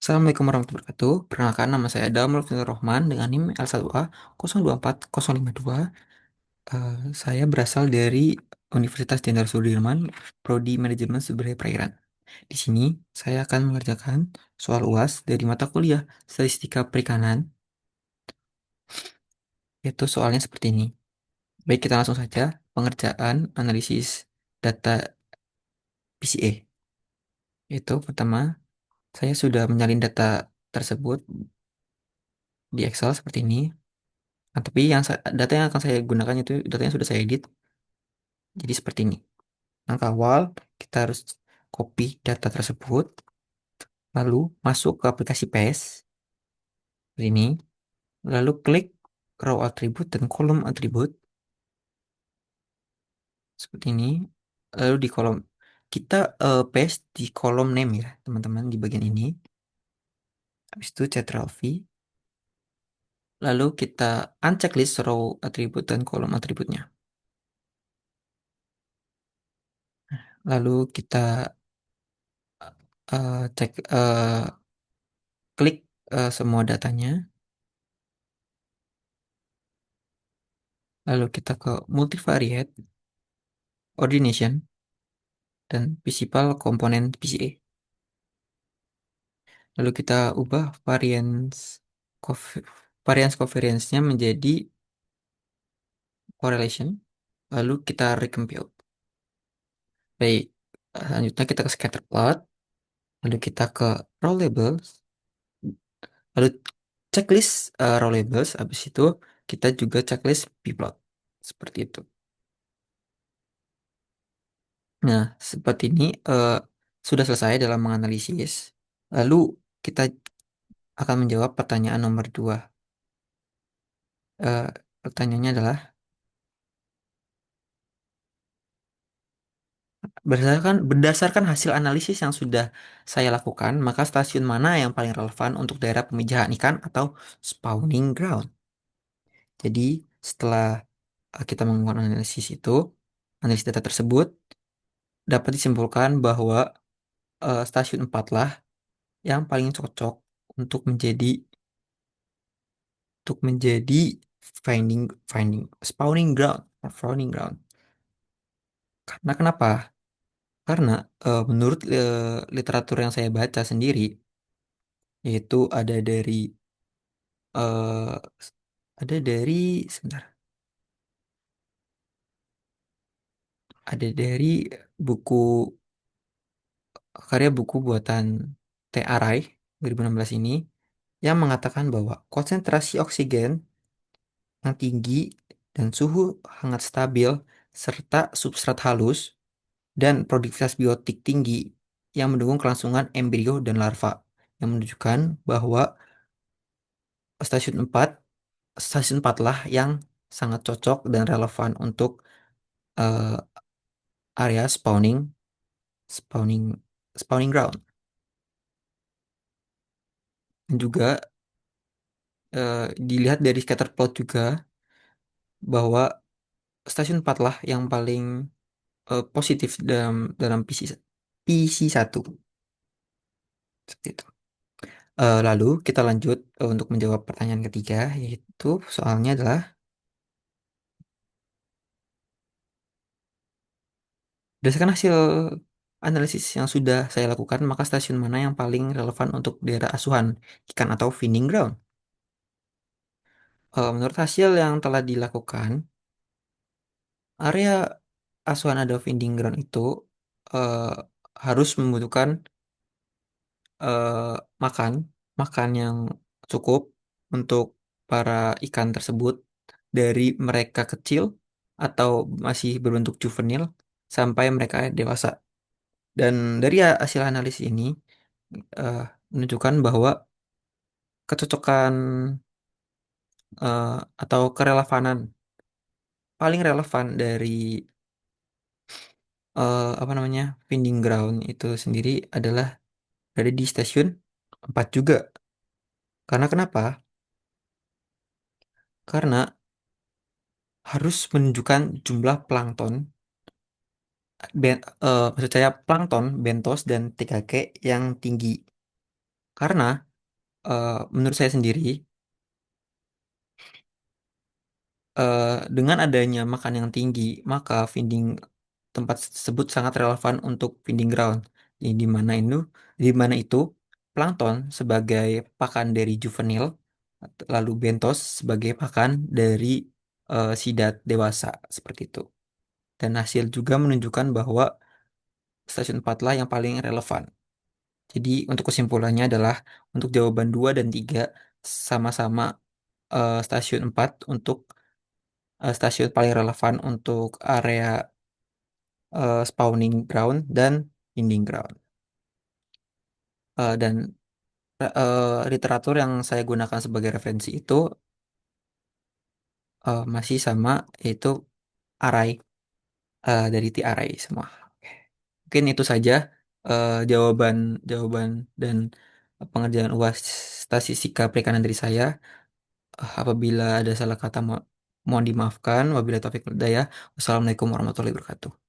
Assalamualaikum warahmatullahi wabarakatuh. Perkenalkan nama saya Adam Lutfi Rohman dengan NIM L1A 024052. Saya berasal dari Universitas Jenderal Sudirman, Prodi Manajemen Sumber Daya Perairan. Di sini saya akan mengerjakan soal UAS dari mata kuliah Statistika Perikanan, yaitu soalnya seperti ini. Baik, kita langsung saja pengerjaan analisis data PCA. Itu pertama, saya sudah menyalin data tersebut di Excel seperti ini. Nah, tapi data yang akan saya gunakan itu datanya sudah saya edit. Jadi seperti ini. Langkah awal, kita harus copy data tersebut, lalu masuk ke aplikasi PS, seperti ini. Lalu klik row atribut dan kolom atribut, seperti ini. Lalu di kolom, kita paste di kolom name ya, teman-teman, di bagian ini. Habis itu Ctrl V. Lalu kita uncheck list row atribut dan kolom atributnya. Lalu kita cek klik semua datanya. Lalu kita ke multivariate, ordination, dan principal komponen PCA. Lalu kita ubah variance covariance-nya menjadi correlation. Lalu kita recompute. Baik, selanjutnya kita ke scatter plot. Lalu kita ke row labels. Lalu checklist row labels. Habis itu kita juga checklist pplot. Seperti itu. Nah, seperti ini sudah selesai dalam menganalisis. Lalu kita akan menjawab pertanyaan nomor 2. Eh, Pertanyaannya adalah, berdasarkan hasil analisis yang sudah saya lakukan, maka stasiun mana yang paling relevan untuk daerah pemijahan ikan atau spawning ground? Jadi, setelah kita melakukan analisis itu, analisis data tersebut dapat disimpulkan bahwa stasiun 4 lah yang paling cocok untuk menjadi finding finding spawning ground or spawning ground. Karena kenapa? Karena menurut literatur yang saya baca sendiri, yaitu eh, ada dari sebentar, ada dari buku karya buku buatan T. Arai 2016 ini yang mengatakan bahwa konsentrasi oksigen yang tinggi dan suhu hangat stabil serta substrat halus dan produktivitas biotik tinggi yang mendukung kelangsungan embrio dan larva, yang menunjukkan bahwa stasiun 4 stasiun 4 lah yang sangat cocok dan relevan untuk eh, area spawning spawning ground. Dan juga dilihat dari scatter plot juga bahwa stasiun 4 lah yang paling positif dalam dalam PC1 seperti itu. Lalu kita lanjut untuk menjawab pertanyaan ketiga, yaitu soalnya adalah, berdasarkan hasil analisis yang sudah saya lakukan, maka stasiun mana yang paling relevan untuk daerah asuhan ikan atau feeding ground? Menurut hasil yang telah dilakukan, area asuhan atau feeding ground itu eh, harus membutuhkan eh, makan makan yang cukup untuk para ikan tersebut dari mereka kecil atau masih berbentuk juvenil sampai mereka dewasa. Dan dari hasil analisis ini eh, menunjukkan bahwa kecocokan eh, atau kerelevanan paling relevan dari apa namanya feeding ground itu sendiri adalah berada di stasiun 4 juga. Karena kenapa? Karena harus menunjukkan jumlah plankton, maksud saya plankton, bentos, dan TKK yang tinggi. Karena menurut saya sendiri, eh, dengan adanya makan yang tinggi, maka feeding tempat tersebut sangat relevan untuk feeding ground. Di mana itu plankton sebagai pakan dari juvenil, lalu bentos sebagai pakan dari sidat dewasa seperti itu. Dan hasil juga menunjukkan bahwa stasiun 4 lah yang paling relevan. Jadi untuk kesimpulannya adalah untuk jawaban 2 dan 3 sama-sama stasiun 4 untuk stasiun paling relevan untuk area spawning ground dan feeding ground. Dan literatur yang saya gunakan sebagai referensi itu masih sama, yaitu array dari TRI semua. Oke. Mungkin itu saja jawaban jawaban dan pengerjaan UAS statistika perikanan dari saya. Apabila ada salah kata mohon dimaafkan. Wabillahi taufiq wal hidayah. Wassalamualaikum warahmatullahi wabarakatuh.